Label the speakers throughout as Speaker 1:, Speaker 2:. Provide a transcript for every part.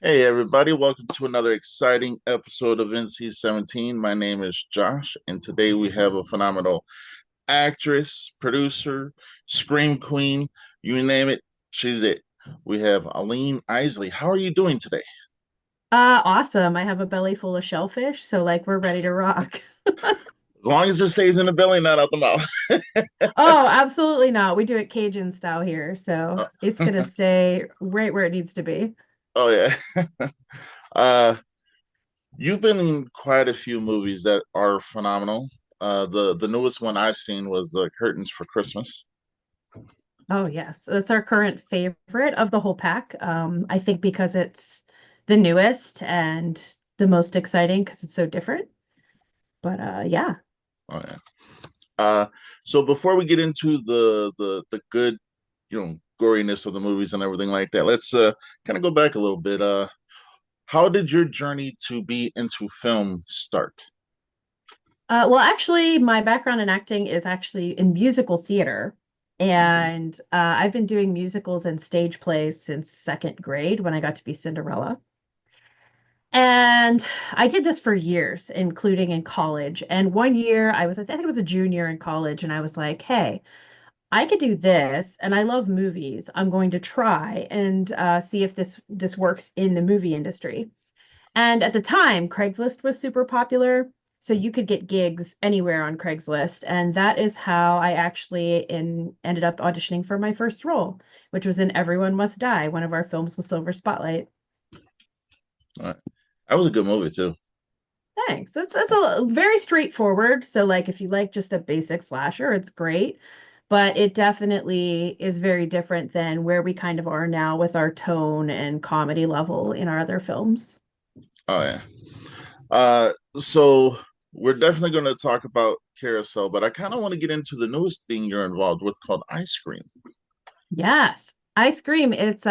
Speaker 1: Hey everybody, welcome to another exciting episode of NC-17. My name is Josh, and today we have a phenomenal actress, producer, scream queen, you name it, she's it. We have Aleen Isley. How are you doing today?
Speaker 2: Awesome. I have a belly full of shellfish, so like we're ready to rock.
Speaker 1: As long as it stays in the belly, not out the mouth.
Speaker 2: Oh, absolutely not. We do it Cajun style here, so
Speaker 1: Uh,
Speaker 2: it's gonna stay right where it needs to be.
Speaker 1: oh yeah. uh, you've been in quite a few movies that are phenomenal. The newest one I've seen was Curtains for Christmas.
Speaker 2: Oh, yes. That's our current favorite of the whole pack. I think because it's the newest and the most exciting because it's so different. But yeah.
Speaker 1: Oh yeah. Uh, so before we get into the good, goriness of the movies and everything like that, let's kind of go back a little bit. How did your journey to be into film start?
Speaker 2: Well, actually, my background in acting is actually in musical theater. And I've been doing musicals and stage plays since second grade when I got to be Cinderella. And I did this for years, including in college. And one year I think it was a junior in college, and I was like, hey, I could do this, and I love movies. I'm going to try and see if this works in the movie industry. And at the time, Craigslist was super popular, so you could get gigs anywhere on Craigslist. And that is how I actually ended up auditioning for my first role, which was in Everyone Must Die, one of our films with Silver Spotlight.
Speaker 1: Uh, that was a good movie too.
Speaker 2: Thanks. That's a very straightforward. So like if you like just a basic slasher, it's great. But it definitely is very different than where we kind of are now with our tone and comedy level in our other films.
Speaker 1: Oh yeah. So we're definitely going to talk about Carousel, but I kind of want to get into the newest thing you're involved with called Ice Cream.
Speaker 2: Yes. I Scream. It's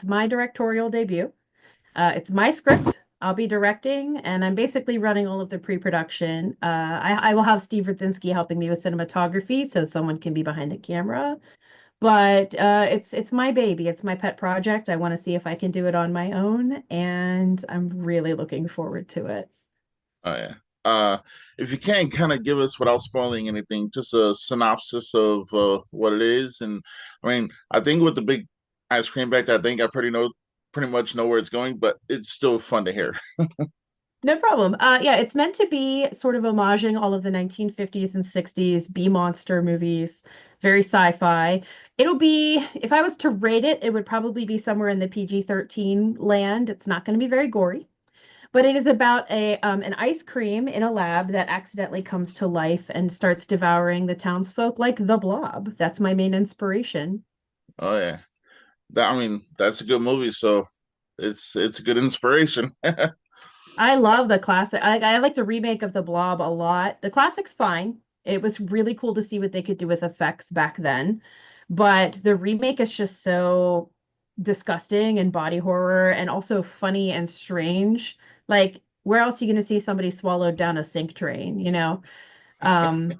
Speaker 2: my directorial debut. It's my script. I'll be directing, and I'm basically running all of the pre-production. I will have Steve Rudzinski helping me with cinematography, so someone can be behind the camera. But it's my baby. It's my pet project. I want to see if I can do it on my own, and I'm really looking forward to it.
Speaker 1: Oh yeah. Uh, if you can kind of give us, without spoiling anything, just a synopsis of what it is, and I mean, I think with the big ice cream back, I think I pretty much know where it's going, but it's still fun to hear.
Speaker 2: No problem. Yeah, it's meant to be sort of homaging all of the 1950s and 60s B monster movies, very sci-fi. It'll be, if I was to rate it, it would probably be somewhere in the PG-13 land. It's not going to be very gory. But it is about a an ice cream in a lab that accidentally comes to life and starts devouring the townsfolk like the Blob. That's my main inspiration.
Speaker 1: Oh yeah, I mean, that's a good movie, so it's a good inspiration.
Speaker 2: I love the classic. I like the remake of the Blob a lot. The classic's fine. It was really cool to see what they could do with effects back then. But the remake is just so disgusting and body horror and also funny and strange. Like, where else are you going to see somebody swallowed down a sink train, you know? Um,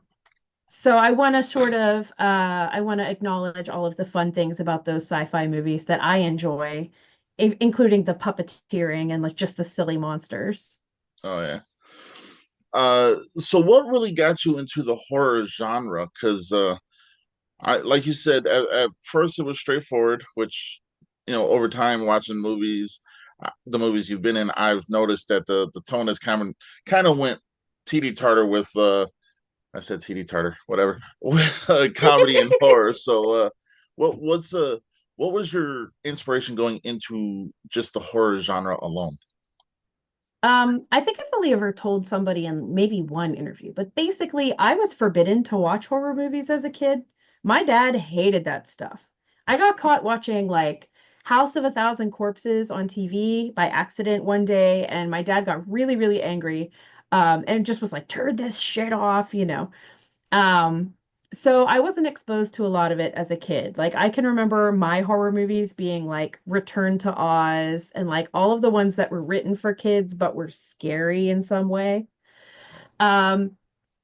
Speaker 2: So I want to I want to acknowledge all of the fun things about those sci-fi movies that I enjoy, including the puppeteering and like just the silly monsters.
Speaker 1: Oh yeah. So what really got you into the horror genre? Because I, like you said, at first it was straightforward, which, over time watching movies, the movies you've been in, I've noticed that the tone has kind of went teety tartar with I said teety tartar, whatever, with comedy and horror. So, what what's what was your inspiration going into just the horror genre alone?
Speaker 2: I think I've only ever told somebody in maybe one interview, but basically, I was forbidden to watch horror movies as a kid. My dad hated that stuff. I got caught watching like House of a Thousand Corpses on TV by accident one day, and my dad got really, really angry, and just was like, "Turn this shit off," you know. Um, so I wasn't exposed to a lot of it as a kid. Like I can remember my horror movies being like Return to Oz and like all of the ones that were written for kids but were scary in some way. Um,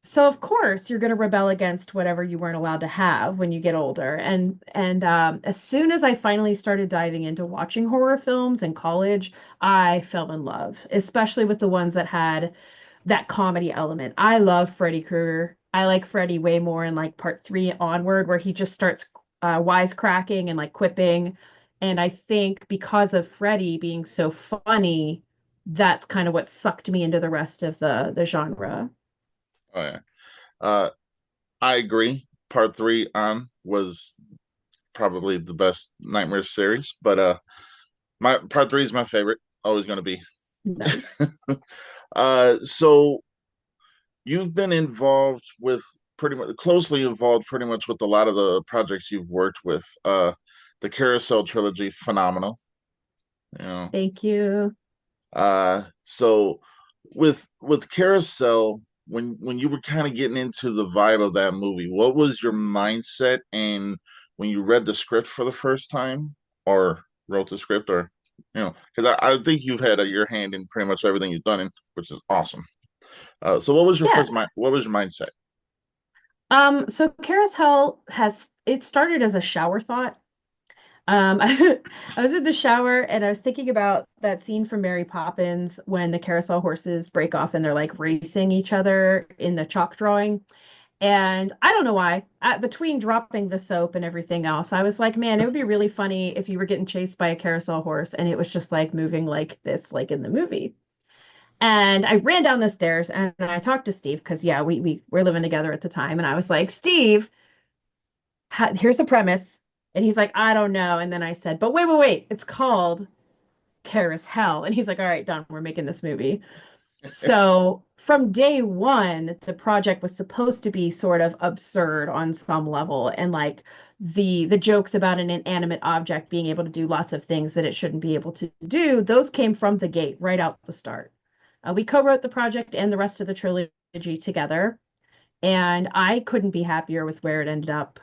Speaker 2: So of course you're going to rebel against whatever you weren't allowed to have when you get older. And as soon as I finally started diving into watching horror films in college, I fell in love, especially with the ones that had that comedy element. I love Freddy Krueger. I like Freddy way more in like part three onward, where he just starts wisecracking and like quipping. And I think because of Freddy being so funny, that's kind of what sucked me into the rest of the genre.
Speaker 1: Oh yeah. Uh, I agree. Part three on was probably the best Nightmare series, but my part three is my favorite. Always going to be.
Speaker 2: Nice.
Speaker 1: So you've been involved with pretty much closely involved pretty much with a lot of the projects you've worked with. The Carousel trilogy, phenomenal. You know,
Speaker 2: Thank you.
Speaker 1: so with Carousel, when you were kind of getting into the vibe of that movie, what was your mindset? And when you read the script for the first time, or wrote the script, or because I think you've had your hand in pretty much everything you've done, which is awesome. So what was your
Speaker 2: Yeah.
Speaker 1: what was your mindset?
Speaker 2: So Carousel has it started as a shower thought. I was in the shower and I was thinking about that scene from Mary Poppins when the carousel horses break off and they're like racing each other in the chalk drawing. And I don't know why, between dropping the soap and everything else, I was like, man, it would be really funny if you were getting chased by a carousel horse and it was just like moving like this, like in the movie. And I ran down the stairs and I talked to Steve because yeah, we were living together at the time. And I was like, Steve, here's the premise. And he's like, I don't know. And then I said, but wait, it's called Karis Hell. And he's like, all right, done. We're making this movie. So from day one, the project was supposed to be sort of absurd on some level, and like the jokes about an inanimate object being able to do lots of things that it shouldn't be able to do, those came from the gate right out the start. We co-wrote the project and the rest of the trilogy together, and I couldn't be happier with where it ended up.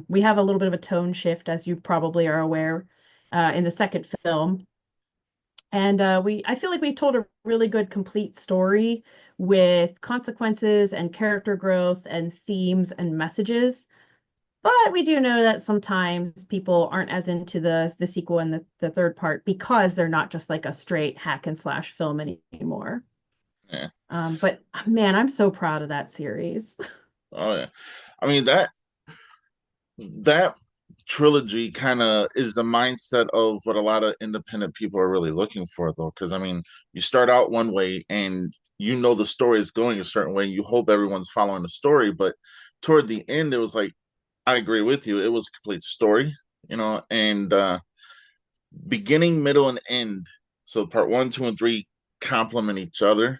Speaker 2: We have a little bit of a tone shift, as you probably are aware, in the second film. And I feel like we told a really good, complete story with consequences and character growth and themes and messages. But we do know that sometimes people aren't as into the sequel and the third part because they're not just like a straight hack and slash film anymore.
Speaker 1: Yeah.
Speaker 2: But man, I'm so proud of that series.
Speaker 1: Oh yeah. I mean that trilogy kind of is the mindset of what a lot of independent people are really looking for, though. Because I mean, you start out one way and the story is going a certain way, and you hope everyone's following the story. But toward the end, it was like, I agree with you. It was a complete story, and beginning, middle, and end. So part one, two, and three complement each other,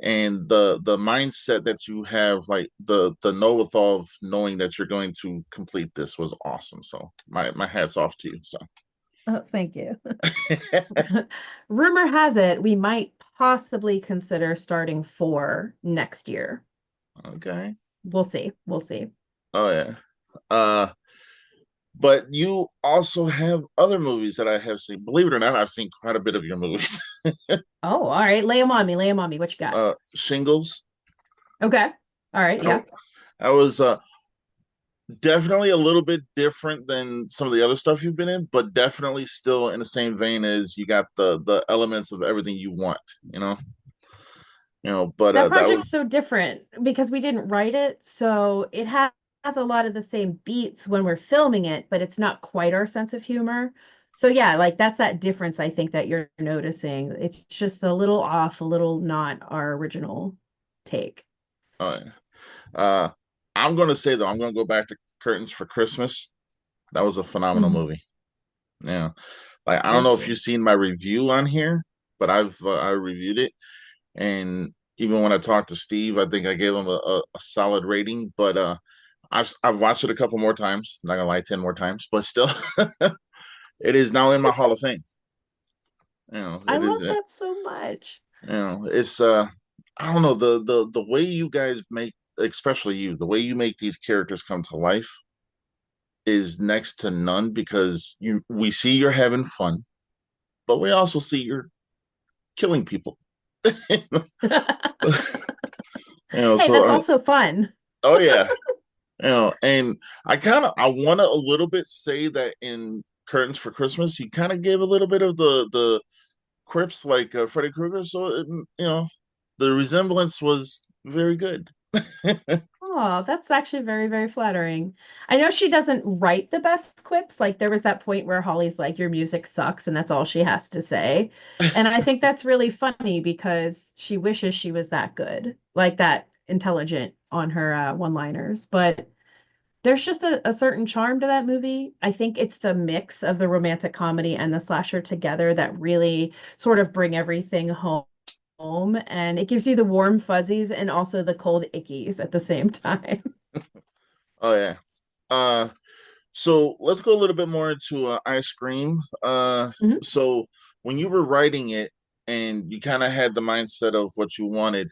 Speaker 1: and the mindset that you have, like the know-withal of knowing that you're going to complete this, was awesome. So my hat's off to you. So
Speaker 2: Oh, thank you. Rumor has it we might possibly consider starting four next year.
Speaker 1: okay.
Speaker 2: We'll see. We'll see.
Speaker 1: Oh yeah. uh but you also have other movies that I have seen. Believe it or not, I've seen quite a bit of your movies.
Speaker 2: Oh, all right. Lay them on me. Lay them on me. What you got?
Speaker 1: Shingles.
Speaker 2: Okay. All right.
Speaker 1: I,
Speaker 2: Yeah.
Speaker 1: I was definitely a little bit different than some of the other stuff you've been in, but definitely still in the same vein as you got the elements of everything you want, you know. But
Speaker 2: That
Speaker 1: that
Speaker 2: project's
Speaker 1: was
Speaker 2: so different because we didn't write it, so it has a lot of the same beats when we're filming it, but it's not quite our sense of humor. So yeah, like that's that difference I think that you're noticing. It's just a little off, a little not our original take.
Speaker 1: uh, uh I'm gonna say though, I'm gonna go back to Curtains for Christmas. That was a phenomenal
Speaker 2: Mhm.
Speaker 1: movie. Yeah. Like, I don't know
Speaker 2: Thank
Speaker 1: if
Speaker 2: you.
Speaker 1: you've seen my review on here, but I reviewed it, and even when I talked to Steve, I think I gave him a solid rating. But I've watched it a couple more times. Not gonna lie, 10 more times, but still, it is now in my Hall of Fame.
Speaker 2: I
Speaker 1: It is.
Speaker 2: love that so much.
Speaker 1: It's I don't know, the way you guys make, especially you, the way you make these characters come to life is next to none, because we see you're having fun, but we also see you're killing people.
Speaker 2: Hey,
Speaker 1: So
Speaker 2: that's
Speaker 1: I mean,
Speaker 2: also fun.
Speaker 1: oh yeah, and I want to a little bit say that in Curtains for Christmas, he kind of gave a little bit of the quips like Freddy Krueger, so the resemblance was very good.
Speaker 2: Oh, that's actually very, very flattering. I know she doesn't write the best quips. Like there was that point where Holly's like, your music sucks, and that's all she has to say. And I think that's really funny because she wishes she was that good, like that intelligent on her one-liners. But there's just a certain charm to that movie. I think it's the mix of the romantic comedy and the slasher together that really sort of bring everything home, and it gives you the warm fuzzies and also the cold ickies at the same time.
Speaker 1: Oh yeah. Uh, so let's go a little bit more into Ice Cream.
Speaker 2: Mhm.
Speaker 1: So when you were writing it and you kind of had the mindset of what you wanted,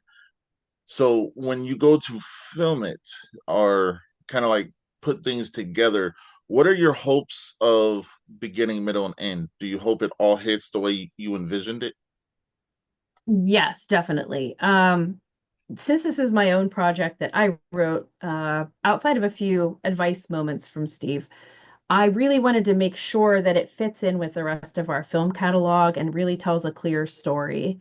Speaker 1: so when you go to film it or kind of like put things together, what are your hopes of beginning, middle, and end? Do you hope it all hits the way you envisioned it?
Speaker 2: Yes, definitely. Since this is my own project that I wrote, outside of a few advice moments from Steve, I really wanted to make sure that it fits in with the rest of our film catalog and really tells a clear story.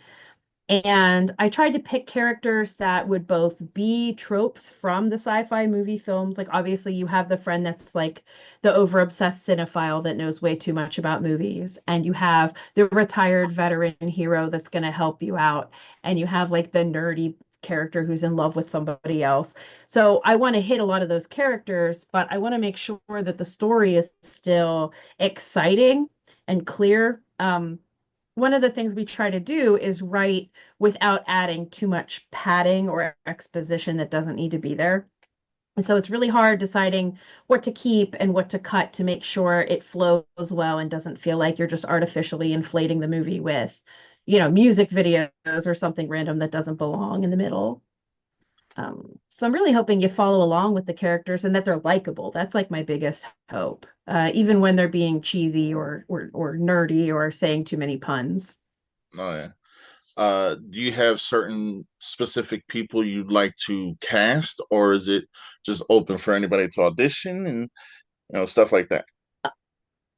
Speaker 2: And I tried to pick characters that would both be tropes from the sci-fi movie films. Like, obviously, you have the friend that's like the over-obsessed cinephile that knows way too much about movies. And you have the retired veteran hero that's going to help you out. And you have like the nerdy character who's in love with somebody else. So I want to hit a lot of those characters, but I want to make sure that the story is still exciting and clear. One of the things we try to do is write without adding too much padding or exposition that doesn't need to be there. And so it's really hard deciding what to keep and what to cut to make sure it flows well and doesn't feel like you're just artificially inflating the movie with, music videos or something random that doesn't belong in the middle. So I'm really hoping you follow along with the characters and that they're likable. That's like my biggest hope, even when they're being cheesy or nerdy or saying too many puns.
Speaker 1: Oh yeah. Do you have certain specific people you'd like to cast, or is it just open for anybody to audition and stuff like that?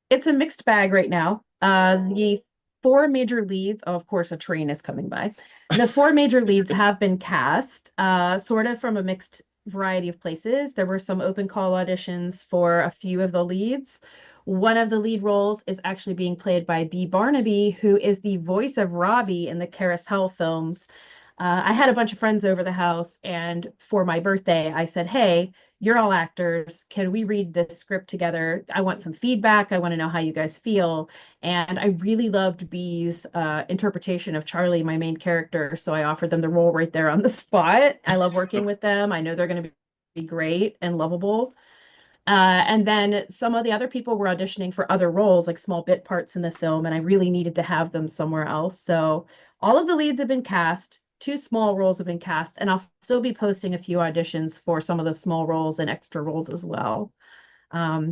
Speaker 2: It's a mixed bag right now. The four major leads, oh, of course, a train is coming by. The four major leads have been cast, sort of from a mixed variety of places. There were some open call auditions for a few of the leads. One of the lead roles is actually being played by B. Barnaby, who is the voice of Robbie in the Carousel films. I had a bunch of friends over the house, and for my birthday, I said, "Hey, you're all actors. Can we read this script together? I want some feedback. I want to know how you guys feel." And I really loved B's interpretation of Charlie, my main character. So I offered them the role right there on the spot. I love working with them. I know they're going to be great and lovable. And then some of the other people were auditioning for other roles, like small bit parts in the film, and I really needed to have them somewhere else. So all of the leads have been cast, two small roles have been cast, and I'll still be posting a few auditions for some of the small roles and extra roles as well.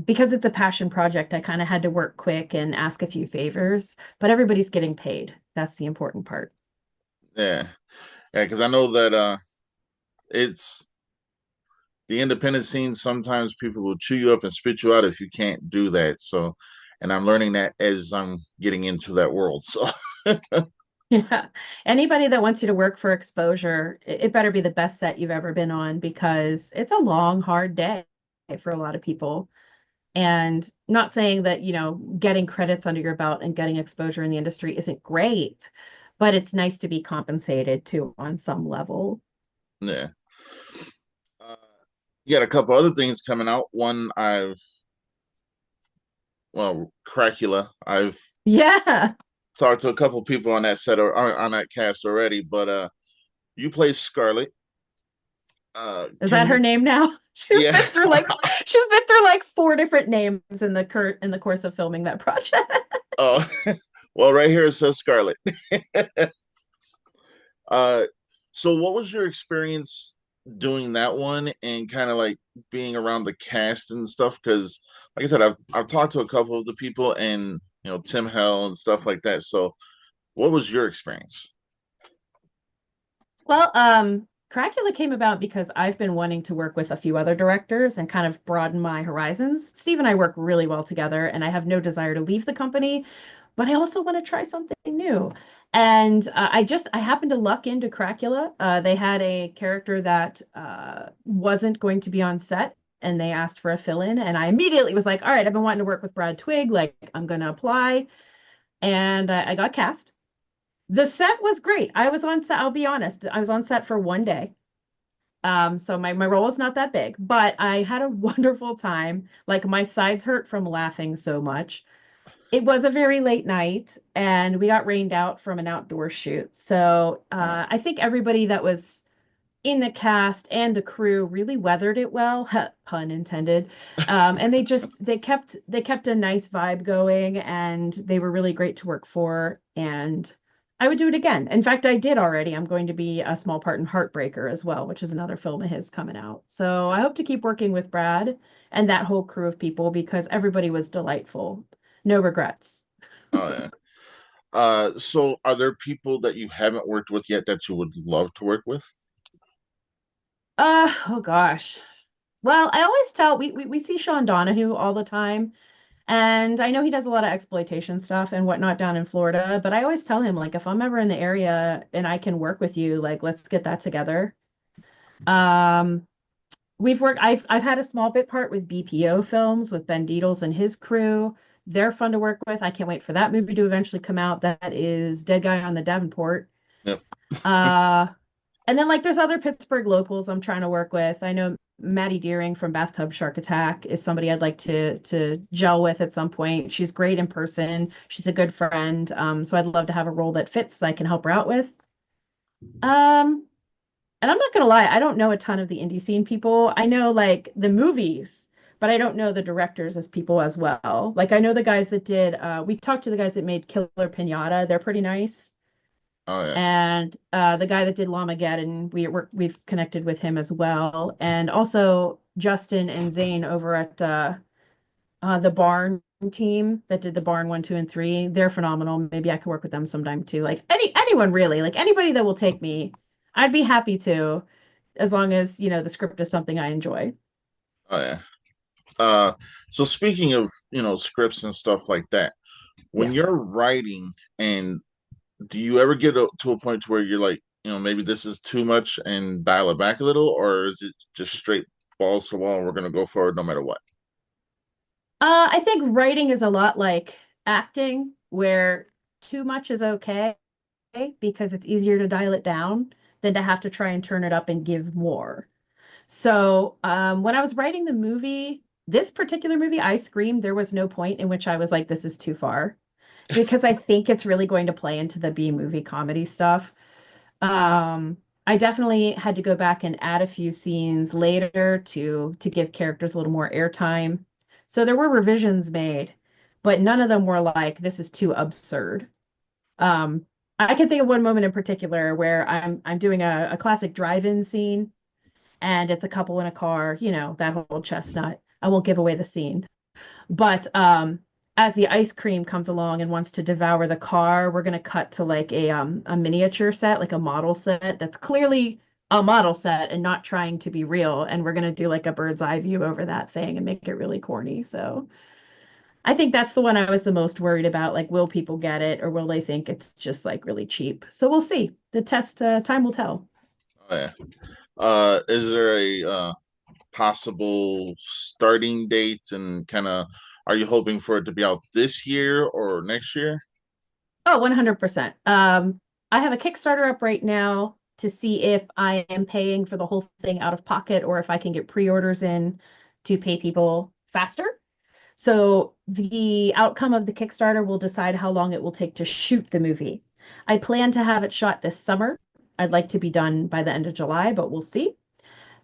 Speaker 2: Because it's a passion project, I kind of had to work quick and ask a few favors, but everybody's getting paid. That's the important part.
Speaker 1: Yeah, yeah, because I know that it's the independent scene. Sometimes people will chew you up and spit you out if you can't do that. So, and I'm learning that as I'm getting into that world. So,
Speaker 2: Yeah. Anybody that wants you to work for exposure, it better be the best set you've ever been on because it's a long, hard day for a lot of people. And not saying that, getting credits under your belt and getting exposure in the industry isn't great, but it's nice to be compensated too on some level.
Speaker 1: yeah. Uh, you got a couple other things coming out. One, Cracula. I've
Speaker 2: Yeah.
Speaker 1: talked to a couple people on that set or on that cast already, but you play Scarlet.
Speaker 2: Is
Speaker 1: Can
Speaker 2: that her
Speaker 1: you?
Speaker 2: name now?
Speaker 1: Yeah.
Speaker 2: She's been through like four different names in the course of filming that project.
Speaker 1: Oh, well, right here it says Scarlet. Uh, so what was your experience doing that one and kind of like being around the cast and stuff? Because, like I said, I've talked to a couple of the people and Tim Hell and stuff like that. So, what was your experience?
Speaker 2: Well, Cracula came about because I've been wanting to work with a few other directors and kind of broaden my horizons. Steve and I work really well together, and I have no desire to leave the company, but I also want to try something new. And I happened to luck into Cracula. They had a character that wasn't going to be on set, and they asked for a fill-in, and I immediately was like, all right, I've been wanting to work with Brad Twigg, like I'm gonna apply, and I got cast. The set was great. I was on set, I'll be honest, I was on set for one day. So my role is not that big, but I had a wonderful time. Like my sides hurt from laughing so much. It was a very late night, and we got rained out from an outdoor shoot. So
Speaker 1: Uh,
Speaker 2: I think everybody that was in the cast and the crew really weathered it well, pun intended. And they kept a nice vibe going, and they were really great to work for. And I would do it again. In fact, I did already. I'm going to be a small part in Heartbreaker as well, which is another film of his coming out. So I hope to keep working with Brad and that whole crew of people because everybody was delightful. No regrets.
Speaker 1: oh yeah. So are there people that you haven't worked with yet that you would love to work with?
Speaker 2: Oh gosh. Well, I always tell we see Sean Donahue all the time. And I know he does a lot of exploitation stuff and whatnot down in Florida, but I always tell him, like, if I'm ever in the area and I can work with you, like, let's get that together. Um, I've had a small bit part with BPO films with Ben Deedles and his crew. They're fun to work with. I can't wait for that movie to eventually come out. That is Dead Guy on the Davenport.
Speaker 1: Yep.
Speaker 2: Uh, and then like there's other Pittsburgh locals I'm trying to work with. I know Maddie Deering from Bathtub Shark Attack is somebody I'd like to gel with at some point. She's great in person. She's a good friend. So I'd love to have a role that fits that I can help her out with. Um, and I'm not gonna lie, I don't know a ton of the indie scene people. I know like the movies, but I don't know the directors as people as well. Like I know the guys that did we talked to the guys that made Killer Pinata. They're pretty nice.
Speaker 1: Oh yeah.
Speaker 2: And the guy that did Lamageddon, we've connected with him as well. And also Justin and Zane over at the Barn team that did the Barn 1, 2, and 3. They're phenomenal. Maybe I could work with them sometime too. Like anyone really, like anybody that will take me, I'd be happy to, as long as, the script is something I enjoy.
Speaker 1: Oh yeah. Uh, so speaking of, scripts and stuff like that, when
Speaker 2: Yeah.
Speaker 1: you're writing, and do you ever get to a point to where you're like, maybe this is too much and dial it back a little, or is it just straight balls to the wall and we're gonna go forward no matter what?
Speaker 2: I think writing is a lot like acting, where too much is okay because it's easier to dial it down than to have to try and turn it up and give more. So when I was writing the movie, this particular movie, I screamed. There was no point in which I was like, this is too far, because I think it's really going to play into the B movie comedy stuff. Um, I definitely had to go back and add a few scenes later to give characters a little more airtime. So there were revisions made, but none of them were like, this is too absurd. Um, I can think of one moment in particular where I'm doing a classic drive-in scene, and it's a couple in a car, that whole chestnut. I won't give away the scene. But as the ice cream comes along and wants to devour the car, we're gonna cut to like a miniature set, like a model set that's clearly a model set and not trying to be real. And we're gonna do like a bird's eye view over that thing and make it really corny. So I think that's the one I was the most worried about. Like, will people get it or will they think it's just like really cheap? So we'll see. The test time will tell.
Speaker 1: Oh yeah. Is there a possible starting dates, and kind of are you hoping for it to be out this year or next year?
Speaker 2: Oh, 100%. I have a Kickstarter up right now to see if I am paying for the whole thing out of pocket or if I can get pre-orders in to pay people faster. So the outcome of the Kickstarter will decide how long it will take to shoot the movie. I plan to have it shot this summer. I'd like to be done by the end of July, but we'll see.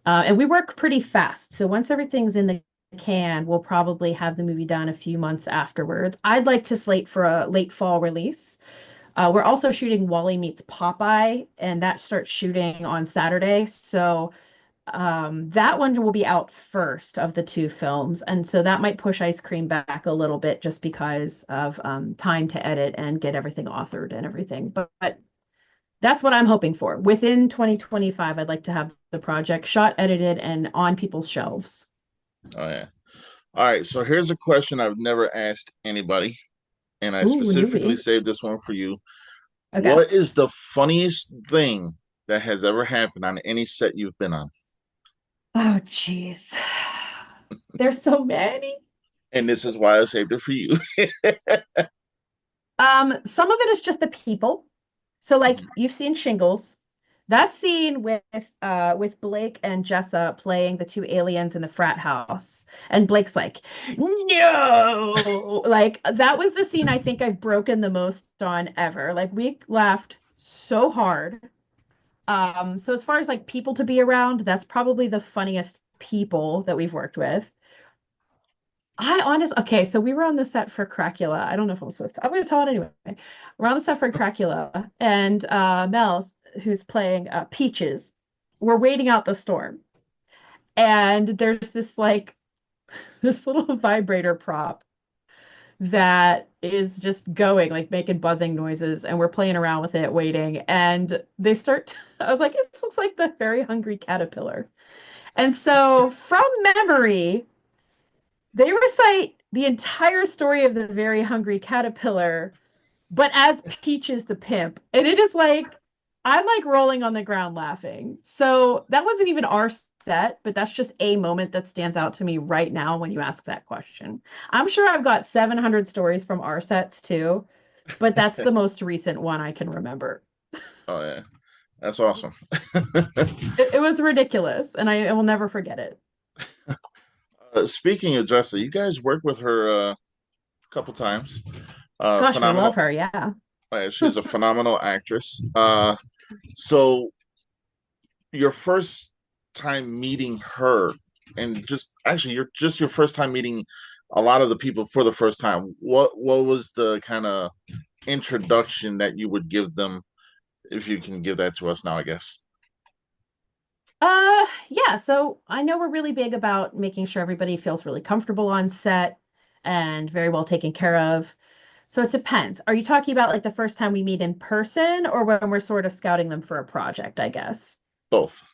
Speaker 2: And we work pretty fast. So once everything's in the can, we'll probably have the movie done a few months afterwards. I'd like to slate for a late fall release. We're also shooting Wally Meets Popeye, and that starts shooting on Saturday. So that one will be out first of the two films. And so that might push Ice Cream back a little bit just because of time to edit and get everything authored and everything. But That's what I'm hoping for. Within 2025, I'd like to have the project shot, edited, and on people's shelves.
Speaker 1: Oh yeah. All right. So here's a question I've never asked anybody, and I
Speaker 2: Ooh,
Speaker 1: specifically
Speaker 2: newbie.
Speaker 1: saved this one for you.
Speaker 2: Okay.
Speaker 1: What is the funniest thing that has ever happened on any set you've been on?
Speaker 2: Oh, jeez. There's so many.
Speaker 1: And this is why I saved it for you.
Speaker 2: Some of it is just the people. So like you've seen Shingles. That scene with Blake and Jessa playing the two aliens in the frat house. And Blake's like, no. Like that was the scene I think I've broken the most on ever. Like we laughed so hard. So as far as like people to be around, that's probably the funniest people that we've worked with. Okay, so we were on the set for Cracula. I don't know if I'm supposed to. I'm going to tell it anyway. We're on the set for Cracula, and Mel, who's playing Peaches, we're waiting out the storm, and there's this like this little vibrator prop that is just going like making buzzing noises, and we're playing around with it, waiting, and they start. I was like, this looks like the very hungry caterpillar, and so from memory. They recite the entire story of the very hungry caterpillar, but as Peaches the pimp. And it is like, I'm like rolling on the ground laughing. So that wasn't even our set, but that's just a moment that stands out to me right now when you ask that question. I'm sure I've got 700 stories from our sets too, but that's the most recent one I can remember.
Speaker 1: Oh yeah, that's awesome.
Speaker 2: It was ridiculous, and I will never forget it.
Speaker 1: Speaking of Jessa, you guys worked with her a couple times.
Speaker 2: Gosh, we love
Speaker 1: Phenomenal.
Speaker 2: her. Yeah.
Speaker 1: She's a phenomenal actress. So your first time meeting her, and just actually, your first time meeting a lot of the people for the first time. What was the kind of introduction that you would give them, if you can give that to us now, I guess.
Speaker 2: Yeah, so I know we're really big about making sure everybody feels really comfortable on set and very well taken care of. So it depends. Are you talking about like the first time we meet in person or when we're sort of scouting them for a project, I guess?
Speaker 1: Both.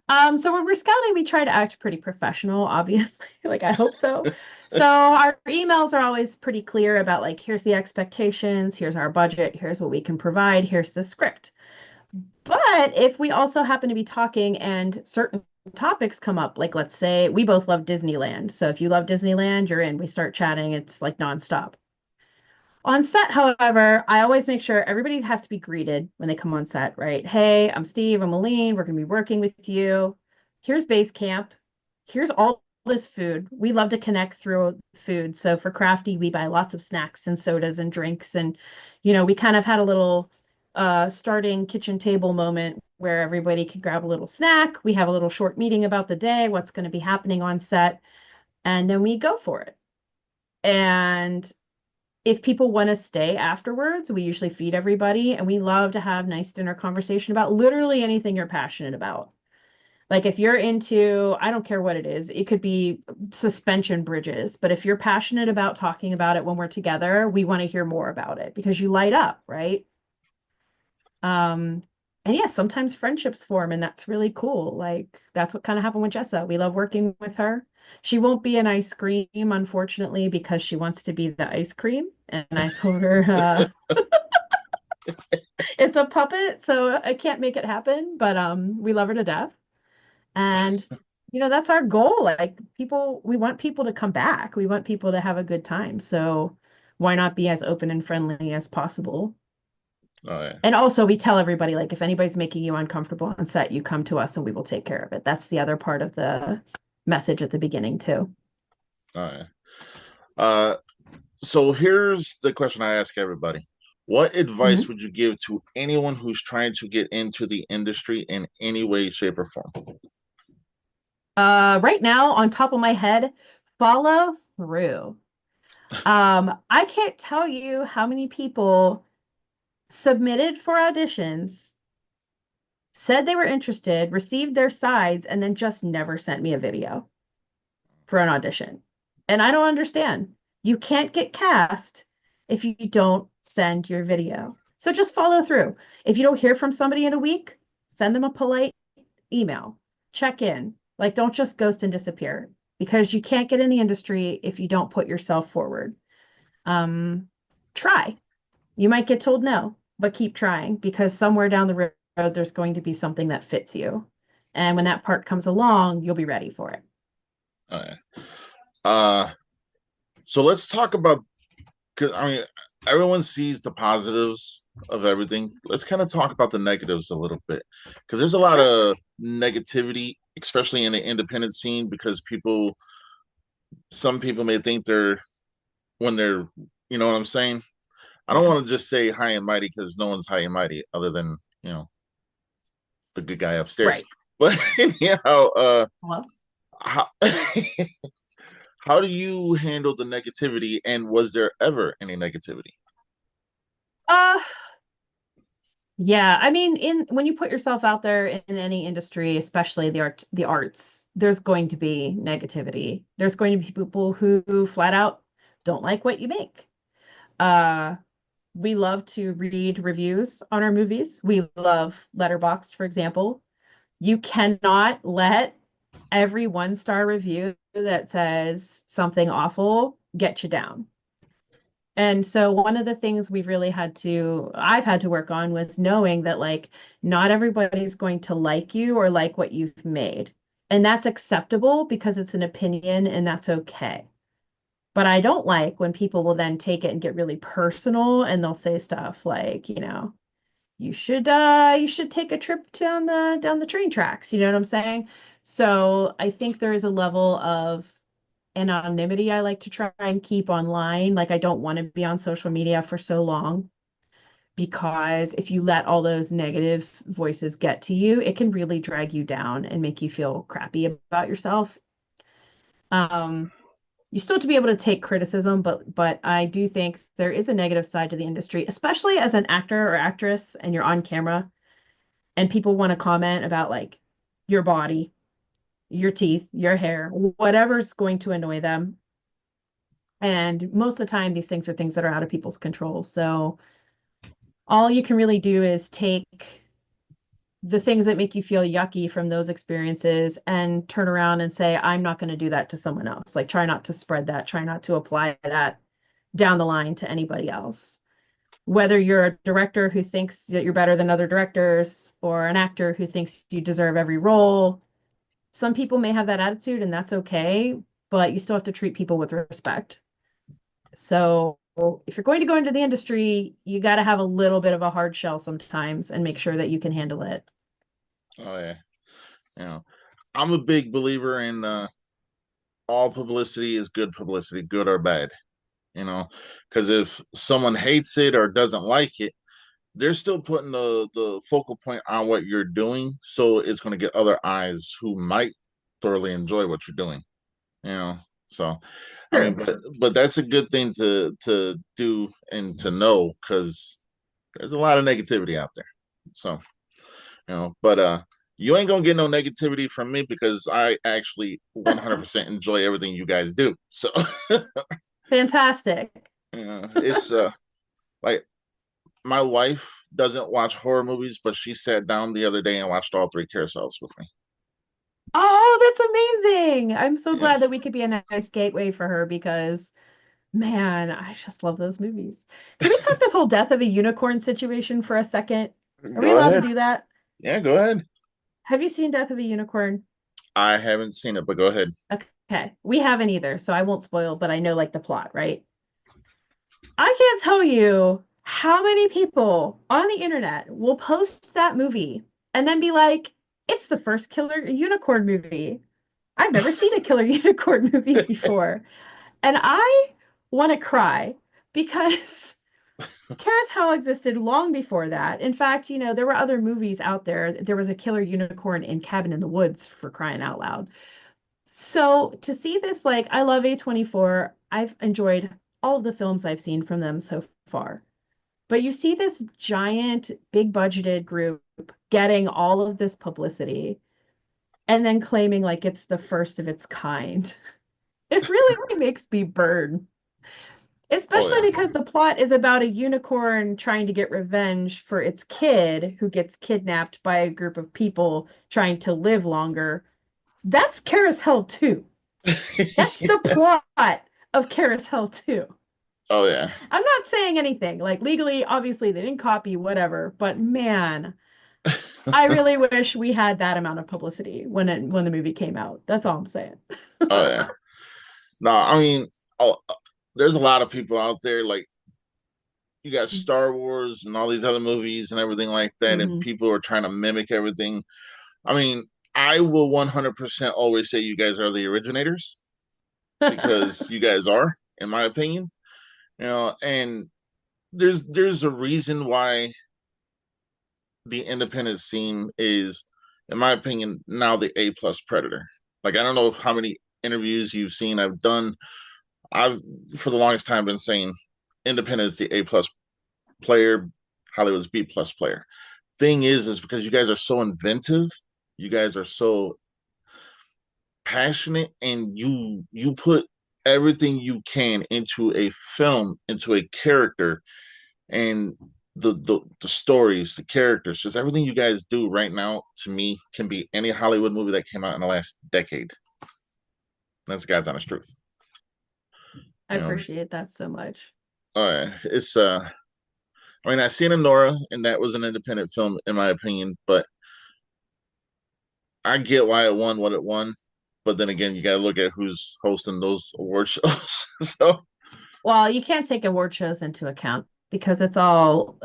Speaker 2: So when we're scouting, we try to act pretty professional, obviously. Like I hope so. So our emails are always pretty clear about like, here's the expectations, here's our budget, here's what we can provide, here's the script. But if we also happen to be talking and certain topics come up, like let's say we both love Disneyland. So if you love Disneyland, you're in. We start chatting, it's like nonstop. On set, however, I always make sure everybody has to be greeted when they come on set, right? Hey, I'm Steve, I'm Aleen, we're going to be working with you. Here's base camp. Here's all this food. We love to connect through food. So for Crafty, we buy lots of snacks and sodas and drinks. And, we kind of had a little starting kitchen table moment where everybody could grab a little snack. We have a little short meeting about the day, what's going to be happening on set, and then we go for it. And if people want to stay afterwards, we usually feed everybody and we love to have nice dinner conversation about literally anything you're passionate about. Like if you're into, I don't care what it is, it could be suspension bridges, but if you're passionate about talking about it when we're together, we want to hear more about it because you light up, right? Um, and yeah, sometimes friendships form, and that's really cool. Like that's what kind of happened with Jessa. We love working with her. She won't be an ice cream, unfortunately, because she wants to be the ice cream. And I told her it's a puppet, so I can't make it happen. But we love her to death. And that's our goal. Like we want people to come back. We want people to have a good time. So why not be as open and friendly as possible?
Speaker 1: Oh yeah.
Speaker 2: And also, we tell everybody, like, if anybody's making you uncomfortable on set, you come to us and we will take care of it. That's the other part of the message at the beginning, too.
Speaker 1: Oh yeah. Uh, so here's the question I ask everybody. What advice
Speaker 2: Mhm.
Speaker 1: would you give to anyone who's trying to get into the industry in any way, shape, or form?
Speaker 2: Right now, on top of my head, follow through. I can't tell you how many people submitted for auditions, said they were interested, received their sides, and then just never sent me a video for an audition. And I don't understand. You can't get cast if you don't send your video. So just follow through. If you don't hear from somebody in a week, send them a polite email, check in. Like, don't just ghost and disappear because you can't get in the industry if you don't put yourself forward. Um, Try. You might get told no, but keep trying because somewhere down the road, there's going to be something that fits you. And when that part comes along, you'll be ready for it.
Speaker 1: Okay. Uh, so let's talk about, because I mean, everyone sees the positives of everything. Let's kind of talk about the negatives a little bit, because there's a lot
Speaker 2: Sure.
Speaker 1: of negativity, especially in the independent scene, because some people may think when they're, you know what I'm saying? I don't
Speaker 2: Yeah.
Speaker 1: want to just say high and mighty because no one's high and mighty other than, the good guy upstairs.
Speaker 2: Right.
Speaker 1: But anyhow,
Speaker 2: Hello?
Speaker 1: how, how do you handle the negativity, and was there ever any negativity?
Speaker 2: Uh, yeah, I mean, in when you put yourself out there in any industry, especially the arts, there's going to be negativity. There's going to be people who flat out don't like what you make. Uh, we love to read reviews on our movies. We love Letterboxd, for example. You cannot let every one-star review that says something awful get you down. And so one of the things I've had to work on was knowing that like not everybody's going to like you or like what you've made. And that's acceptable because it's an opinion and that's okay. But I don't like when people will then take it and get really personal and they'll say stuff like, you should take a trip down the train tracks, you know what I'm saying? So I think there is a level of anonymity I like to try and keep online. Like I don't want to be on social media for so long because if you let all those negative voices get to you, it can really drag you down and make you feel crappy about yourself. Um, you still have to be able to take criticism, but I do think there is a negative side to the industry, especially as an actor or actress and you're on camera and people want to comment about like your body, your teeth, your hair, whatever's going to annoy them. And most of the time, these things are things that are out of people's control. So all you can really do is take the things that make you feel yucky from those experiences and turn around and say, I'm not going to do that to someone else. Like, try not to spread that, try not to apply that down the line to anybody else. Whether you're a director who thinks that you're better than other directors or an actor who thinks you deserve every role, some people may have that attitude and that's okay, but you still have to treat people with respect. So if you're going to go into the industry, you got to have a little bit of a hard shell sometimes and make sure that you can handle it.
Speaker 1: Oh yeah, you know, I'm a big believer in all publicity is good publicity, good or bad. You know, because if someone hates it or doesn't like it, they're still putting the focal point on what you're doing, so it's going to get other eyes who might thoroughly enjoy what you're doing. You know, so I mean,
Speaker 2: Sure.
Speaker 1: but that's a good thing to do and to know because there's a lot of negativity out there. So but you ain't gonna get no negativity from me because I actually 100% enjoy everything you guys do. So
Speaker 2: Fantastic.
Speaker 1: it's like my wife doesn't watch horror movies, but she sat down the other day and watched all three carousels with me.
Speaker 2: Oh, that's amazing. I'm so
Speaker 1: Yeah,
Speaker 2: glad that we could be a nice gateway for her because, man, I just love those movies. Can we talk this whole death of a unicorn situation for a second? Are we
Speaker 1: go
Speaker 2: allowed to
Speaker 1: ahead.
Speaker 2: do that?
Speaker 1: Yeah, go ahead.
Speaker 2: Have you seen Death of a Unicorn?
Speaker 1: I haven't seen it, but go ahead.
Speaker 2: Okay. We haven't either, so I won't spoil, but I know like the plot, right? I can't tell you how many people on the internet will post that movie and then be like, it's the first killer unicorn movie. I've never seen a killer unicorn movie before. And I want to cry because Carousel existed long before that. In fact, there were other movies out there. There was a killer unicorn in Cabin in the Woods for crying out loud. So to see this, like, I love A24. I've enjoyed all of the films I've seen from them so far. But you see this giant, big budgeted group getting all of this publicity and then claiming like it's the first of its kind. It really makes me burn.
Speaker 1: Oh
Speaker 2: Especially
Speaker 1: yeah.
Speaker 2: because the plot is about a unicorn trying to get revenge for its kid who gets kidnapped by a group of people trying to live longer. That's Carousel 2. That's the plot of Carousel 2.
Speaker 1: Oh yeah.
Speaker 2: I'm not saying anything. Like legally, obviously they didn't copy whatever, but man, I really wish we had that amount of publicity when the movie came out. That's all I'm saying.
Speaker 1: Oh yeah. No, I mean, oh, there's a lot of people out there like you got Star Wars and all these other movies and everything like that, and
Speaker 2: Hmm.
Speaker 1: people are trying to mimic everything. I mean, I will 100% always say you guys are the originators because you guys are, in my opinion. And there's a reason why the independent scene is, in my opinion, now the A+ predator. Like I don't know how many interviews you've seen I've done. I've for the longest time been saying independent is the A+ player, Hollywood's B+ player. Thing is because you guys are so inventive, you guys are so passionate, and you put everything you can into a film, into a character, and the stories, the characters, just everything you guys do right now to me can be any Hollywood movie that came out in the last decade. That's God's honest truth.
Speaker 2: I
Speaker 1: You know,
Speaker 2: appreciate that so much.
Speaker 1: it's I mean I seen Nora and that was an independent film in my opinion, but I get why it won what it won. But then again, you got to look at who's hosting those award shows. So,
Speaker 2: Well, you can't take award shows into account because it's all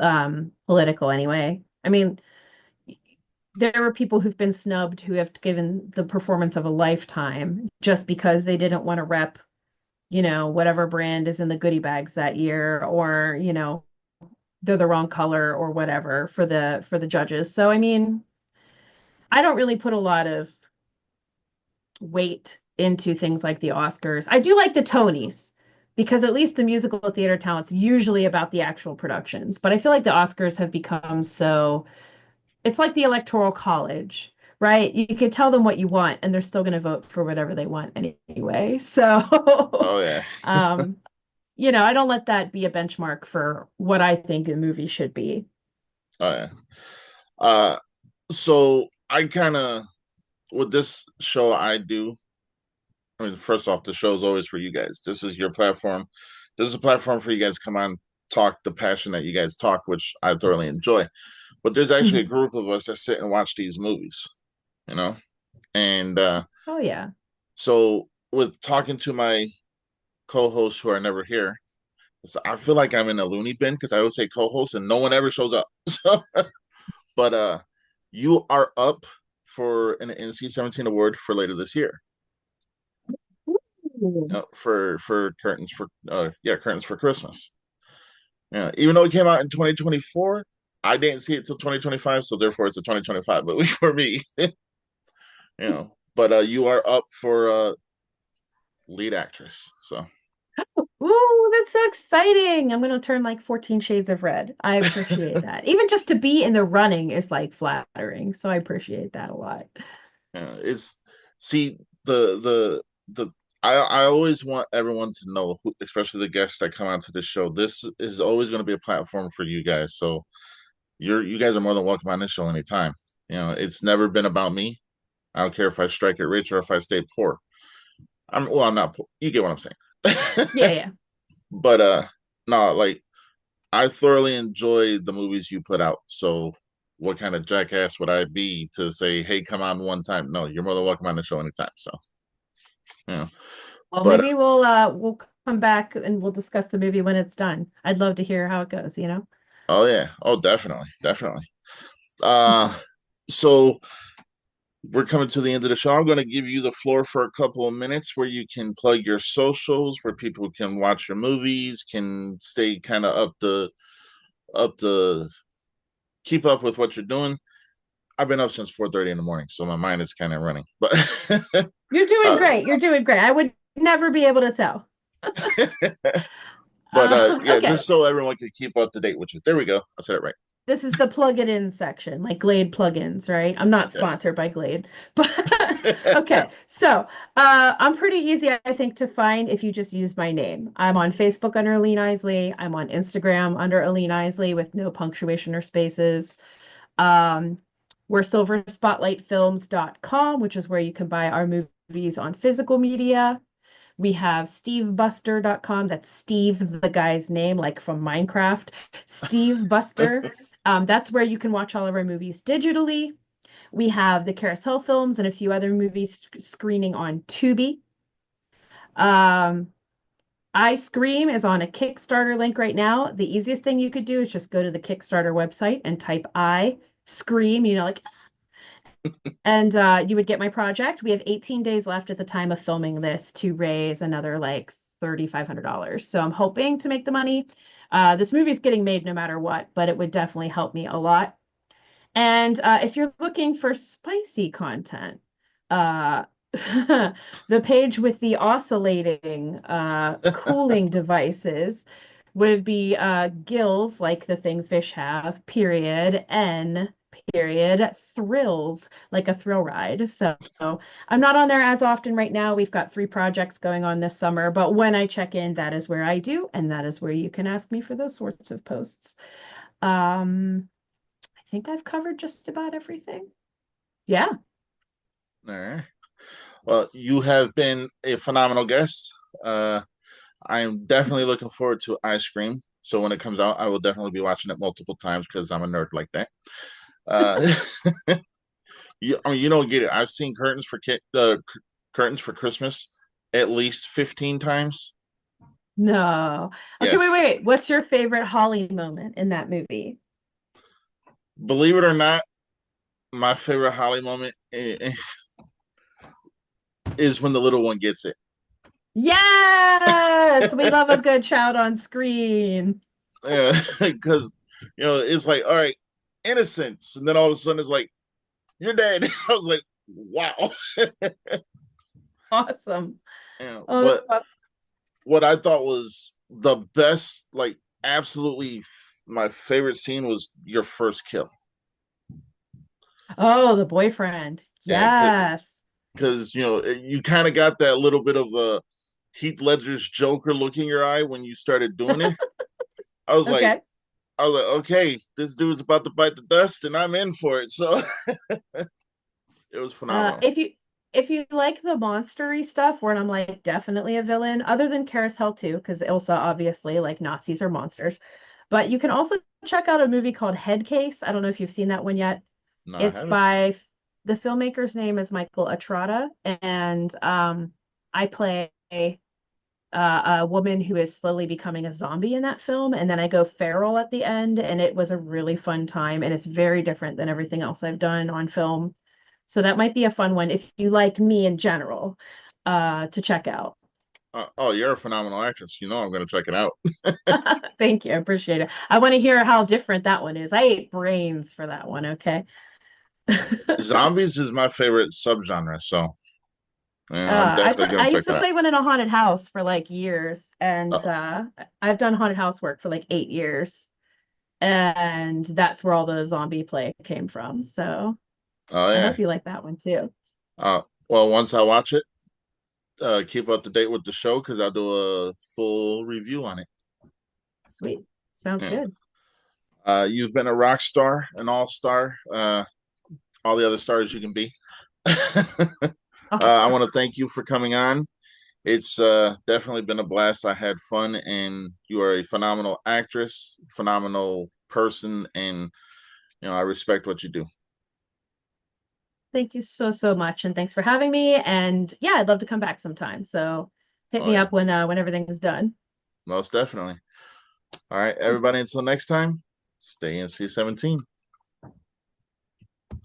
Speaker 2: political anyway. I mean, there were people who've been snubbed who have given the performance of a lifetime just because they didn't want to rep, whatever brand is in the goodie bags that year, or, they're the wrong color or whatever for the judges. So I mean, I don't really put a lot of weight into things like the Oscars. I do like the Tonys because at least the musical theater talent's usually about the actual productions. But I feel like the Oscars have become so, it's like the Electoral College, right? You could tell them what you want and they're still going to vote for whatever they want anyway. So,
Speaker 1: oh yeah,
Speaker 2: um, I don't let that be a benchmark for what I think a movie should be.
Speaker 1: oh yeah. Uh, so I kind of with this show I do. I mean, first off, the show's always for you guys. This is your platform. This is a platform for you guys to come on, talk the passion that you guys talk, which I thoroughly enjoy. But there's actually a
Speaker 2: Mhm.
Speaker 1: group of us that sit and watch these movies, you know? And
Speaker 2: Oh, yeah.
Speaker 1: so with talking to my co-hosts who are never here, so I feel like I'm in a loony bin because I always say co-host and no one ever shows up. So, but you are up for an NC-17 award for later this year.
Speaker 2: Ooh.
Speaker 1: For curtains for curtains for Christmas. Yeah, even though it came out in 2024, I didn't see it till 2025, so therefore it's a 2025 movie for me. But you are up for lead actress. So
Speaker 2: Ooh, that's so exciting. I'm gonna turn like 14 shades of red. I appreciate that. Even just to be in the running is like flattering. So I appreciate that a lot.
Speaker 1: it's see the I always want everyone to know, especially the guests that come onto the show. This is always going to be a platform for you guys. So you guys are more than welcome on this show anytime. It's never been about me. I don't care if I strike it rich or if I stay poor. I'm not poor. You get what I'm
Speaker 2: Yeah,
Speaker 1: saying.
Speaker 2: yeah.
Speaker 1: But no, like I thoroughly enjoy the movies you put out. So what kind of jackass would I be to say, hey, come on one time? No, you're more than welcome on the show anytime. So yeah.
Speaker 2: Well,
Speaker 1: But
Speaker 2: maybe we'll come back and we'll discuss the movie when it's done. I'd love to hear how it goes.
Speaker 1: oh yeah. Oh definitely. Definitely. Uh so we're coming to the end of the show. I'm going to give you the floor for a couple of minutes where you can plug your socials, where people can watch your movies, can stay kind of up to keep up with what you're doing. I've been up since 4:30 in the morning, so my mind is kind of running. But
Speaker 2: You're doing
Speaker 1: uh,
Speaker 2: great. You're doing great. I would never be able to tell.
Speaker 1: but yeah,
Speaker 2: Okay.
Speaker 1: just so everyone can keep up to date with you. There we go. I said it right.
Speaker 2: This is the plug it in section, like Glade plugins, right? I'm not
Speaker 1: Yes.
Speaker 2: sponsored by Glade, but okay. So, I'm pretty easy, I think, to find if you just use my name. I'm on Facebook under Aleen Isley. I'm on Instagram under Aleen Isley with no punctuation or spaces. Um, we're silverspotlightfilms.com, which is where you can buy our movies on physical media. We have stevebuster.com. That's Steve, the guy's name, like from Minecraft. Steve Buster. That's where you can watch all of our movies digitally. We have the Carousel films and a few other movies screening on Tubi. Um, I Scream is on a Kickstarter link right now. The easiest thing you could do is just go to the Kickstarter website and type I Scream, like, and you would get my project. We have 18 days left at the time of filming this to raise another like $3,500. So I'm hoping to make the money. This movie is getting made no matter what, but it would definitely help me a lot. And if you're looking for spicy content, uh, the page with the oscillating cooling devices would be gills, like the thing fish have, period, N, period, thrills, like a thrill ride. So I'm not on there as often right now. We've got 3 projects going on this summer, but when I check in, that is where I do, and that is where you can ask me for those sorts of posts. I think I've covered just about everything. Yeah.
Speaker 1: All right. Well, you have been a phenomenal guest. Uh, I am definitely looking forward to Ice Cream. So when it comes out, I will definitely be watching it multiple times because I'm a nerd like that. Uh, I mean, you don't get it. I've seen curtains for Christmas at least 15 times.
Speaker 2: No. Okay, wait,
Speaker 1: Yes.
Speaker 2: wait, wait. What's your favorite Holly moment in that movie?
Speaker 1: Believe it or not, my favorite Holly moment is when the little one gets it.
Speaker 2: Yes, we love a good child on screen.
Speaker 1: Yeah, because it's like, all right, innocence, and then all of a sudden it's like, you're dead. I was like, wow.
Speaker 2: Awesome.
Speaker 1: Yeah,
Speaker 2: Oh,
Speaker 1: but what I thought was the best, like absolutely my favorite scene was your first kill.
Speaker 2: oh, the boyfriend.
Speaker 1: Yeah,
Speaker 2: Yes.
Speaker 1: because you kind of got that little bit of a Heath Ledger's Joker look in your eye when you started doing it. I was like,
Speaker 2: Okay.
Speaker 1: okay, this dude's about to bite the dust, and I'm in for it. So it was
Speaker 2: Uh,
Speaker 1: phenomenal.
Speaker 2: if you if you like the monstery stuff where I'm like definitely a villain, other than Carousel too, because Ilsa obviously like Nazis are monsters. But you can also check out a movie called Head Case. I don't know if you've seen that one yet.
Speaker 1: No, I
Speaker 2: It's
Speaker 1: haven't.
Speaker 2: by the filmmaker's name is Michael Atrada, and I play a woman who is slowly becoming a zombie in that film, and then I go feral at the end, and it was a really fun time, and it's very different than everything else I've done on film. So that might be a fun one if you like me in general, to check out.
Speaker 1: Oh, you're a phenomenal actress. You know I'm going to check it out.
Speaker 2: Thank you, I appreciate it. I want to hear how different that one is. I ate brains for that one, okay?
Speaker 1: Zombies is my favorite subgenre, so I'm definitely going
Speaker 2: I
Speaker 1: to check
Speaker 2: used to
Speaker 1: that out.
Speaker 2: play one in a haunted house for like years, and
Speaker 1: Oh,
Speaker 2: I've done haunted house work for like 8 years, and that's where all the zombie play came from. So
Speaker 1: oh
Speaker 2: I
Speaker 1: yeah.
Speaker 2: hope you like that one too.
Speaker 1: Well, once I watch it, keep up to date with the show because I'll do a full review on it.
Speaker 2: Sweet. Sounds
Speaker 1: Yeah.
Speaker 2: good.
Speaker 1: You've been a rock star, an all star, all the other stars you can be. I
Speaker 2: Awesome.
Speaker 1: want to thank you for coming on. It's definitely been a blast. I had fun, and you are a phenomenal actress, phenomenal person, and I respect what you do.
Speaker 2: Thank you so, so much. And thanks for having me. And yeah, I'd love to come back sometime. So hit
Speaker 1: Oh
Speaker 2: me
Speaker 1: yeah,
Speaker 2: up when everything is done.
Speaker 1: most definitely. All right,
Speaker 2: Cool.
Speaker 1: everybody. Until next time, stay NC-17.